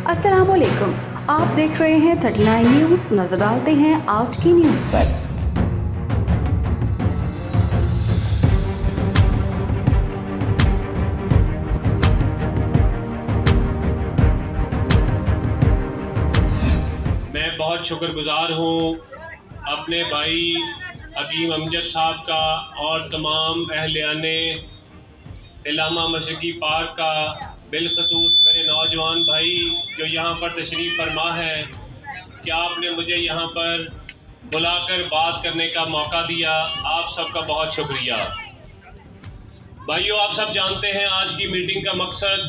अस्सलाम वालेकुम, आप देख रहे हैं 39 न्यूज़। नजर डालते हैं आज की न्यूज़ पर। मैं बहुत शुक्रगुजार हूँ अपने भाई हकीम अमजद साहब का और तमाम अहलियाने इलामा मशरकी पार्क का, बिलखसूस मेरे नौजवान भाई जो यहाँ पर तशरीफ़ फरमा है कि आपने मुझे यहाँ पर बुलाकर बात करने का मौका दिया। आप सबका बहुत शुक्रिया। भाइयों, आप सब जानते हैं आज की मीटिंग का मकसद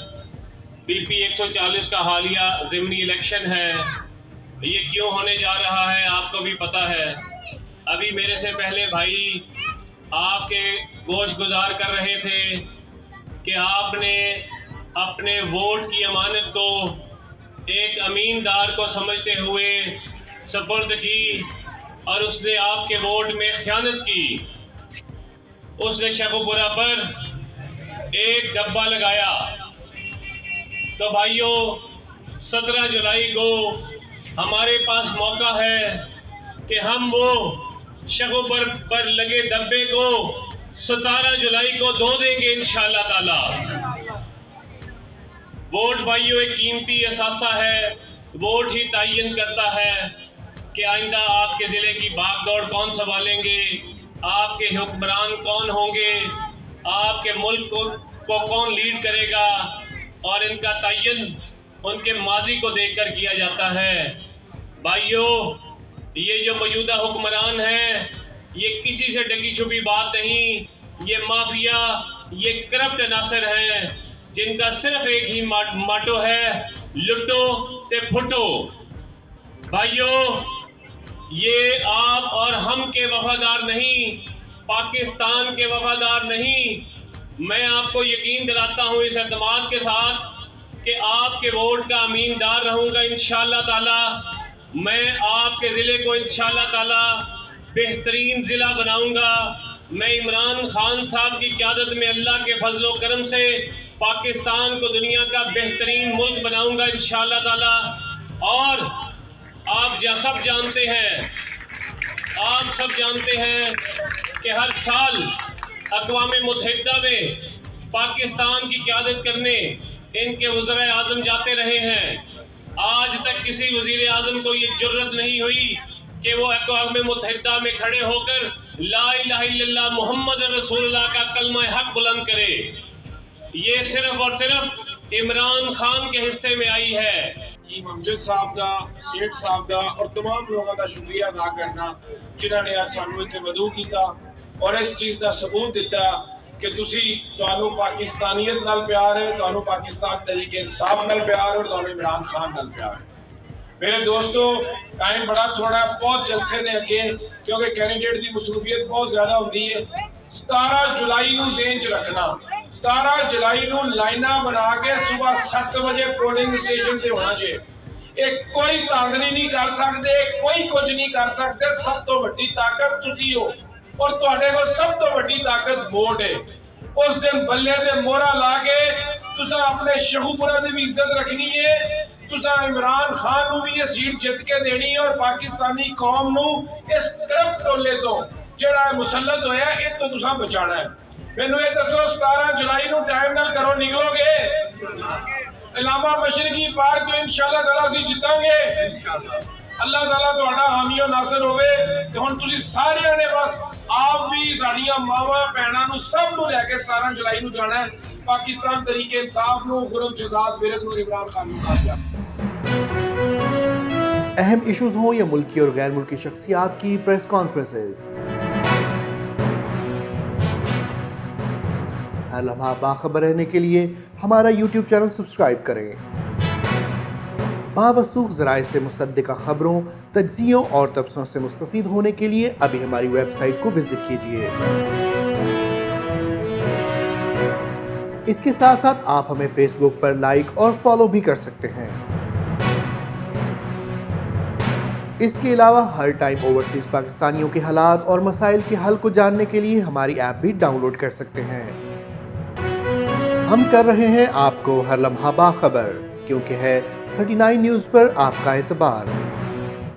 PP 140 का हालिया ज़िमनी इलेक्शन है। ये क्यों होने जा रहा है आपको भी पता है। अभी मेरे से पहले भाई आपके गोश गुजार कर रहे थे कि आपने अपने वोट की अमानत को एक अमीनदार को समझते हुए सपुर्द की और उसने आपके वोट में खयानत की। उसने शकुपुरा पर एक डब्बा लगाया। तो भाइयों, 17 जुलाई को हमारे पास मौका है कि हम वो शकुपुर पर लगे डब्बे को 17 जुलाई को धो देंगे इंशाअल्लाह ताला। वोट भाइयों एक कीमती असासा है। वोट ही तयन करता है कि आइंदा आपके ज़िले की भागदौड़ कौन संभालेंगे, आपके हुक्मरान कौन होंगे, आपके मुल्क को कौन लीड करेगा, और इनका तयन उनके माजी को देखकर किया जाता है। भाइयों, ये जो मौजूदा हुक्मरान हैं, ये किसी से ढकी छुपी बात नहीं। ये माफिया, ये करप्ट अनासर हैं जिनका सिर्फ एक ही माटो है, लुटो ते फुटो। भाइयों, ये आप और हम के वफादार नहीं, पाकिस्तान के वफादार नहीं। मैं आपको यकीन दिलाता हूँ इस एतमाद के साथ कि आपके वोट का अमीनदार रहूँगा इंशाअल्लाह ताला। मैं आपके ज़िले को इंशाअल्लाह ताला बेहतरीन ज़िला बनाऊँगा। मैं इमरान खान साहब की क़यादत में अल्लाह के फजलो करम से पाकिस्तान को दुनिया का बेहतरीन मुल्क बनाऊँगा इंशाअल्लाह ताला। और आप सब जानते हैं कि हर साल अक़वाम मुत्तहिदा में पाकिस्तान की क़यादत करने इनके वज़ीर आज़म जाते रहे हैं। आज तक किसी वज़ीर आज़म को ये जुर्रत नहीं हुई कि वो अक़वाम मुत्तहिदा में खड़े होकर ला इलाहा इल्लल्लाह मुहम्मद रसूलुल्लाह का कलमा हक बुलंद करे। ये सिर्फ और सिर्फ इमरान खान के हिस्से में आई है। हकीम अमजद साहब का, सेठ साहब का और तमाम लोगों का शुक्रिया अदा करना जिन्होंने आज सानू इत्थे मदऊ किया और इस चीज़ का सबूत दिता कि तुहानू पाकिस्तानियत नाल प्यार है, तुहानू पाकिस्तान तरीके इंसाफ नाल प्यार और तुहानू इमरान खान नाल प्यार है। मेरे दोस्तों, टाइम बड़ा थोड़ा, बहुत जलसे ने अगे क्योंकि कैंडिडेट की मसरूफियत बहुत ज़्यादा होती है। 17 जुलाई नू ज़हन च रखना, 17 जुलाई नू लाइना बना के सुबह 7 बजे पोलिंग स्टेशन ते होना चाहिए। एक कोई धांधली नहीं कर सकते, कोई कुछ नहीं कर सकते। सब तो बड़ी ताकत तुसी हो और तुहाडे कोल सब तो बड़ी ताकत वोट है। उस दिन बल्ले ते मोहरा ला के तुसा अपने शकुपुरा की भी इज्जत रखनी है, तुसा इमरान खान नू भी ये सीट जित के देनी है और पाकिस्तानी कौम नू इस करप्ट टोले तो जिहड़ा मुसल्लत होया इ तो तुसा बचाना है। मैनू ये दसो, 17 जुलाई नू टाइम नाल घरों निकलोगे? इलामा मशरकी पार्क तो इंशाअल्लाह ताला सी जितांगे। अल्लाह ताला तुहाडा हामी और नासर होवे। ते हुण तुसीं सारियां ने बस आप भी साडियां मावां भैणां नू सब नू लैके 17 जुलाई नू जाना है। पाकिस्तान तरीके इंसाफ नू, खुरम शहजाद मेरठ नू, इमरान खान नू कामयाब। अहम इश्यूज हों या मुल्की और गैर मुल्की शख्सियात की प्रेस कॉन्फ्रेंसेस, हर लम्हा बाखबर रहने के लिए हमारा YouTube चैनल सब्सक्राइब करें। बावसूख ज़राए से मुसद्दिक़ा खबरों, तज्ज़ियों और तबसरों से मुस्तफ़ीद होने के लिए अभी हमारी वेबसाइट को विजिट कीजिए। इसके साथ साथ आप हमें फेसबुक पर लाइक और फॉलो भी कर सकते हैं। इसके अलावा हर टाइम ओवरसीज़ पाकिस्तानियों के हालात और मसाइल के हल को जानने के लिए हमारी ऐप भी डाउनलोड कर सकते हैं। ہم کر رہے ہیں آپ کو ہر لمحہ باخبر، کیونکہ ہے 39 نیوز پر آپ کا اعتبار۔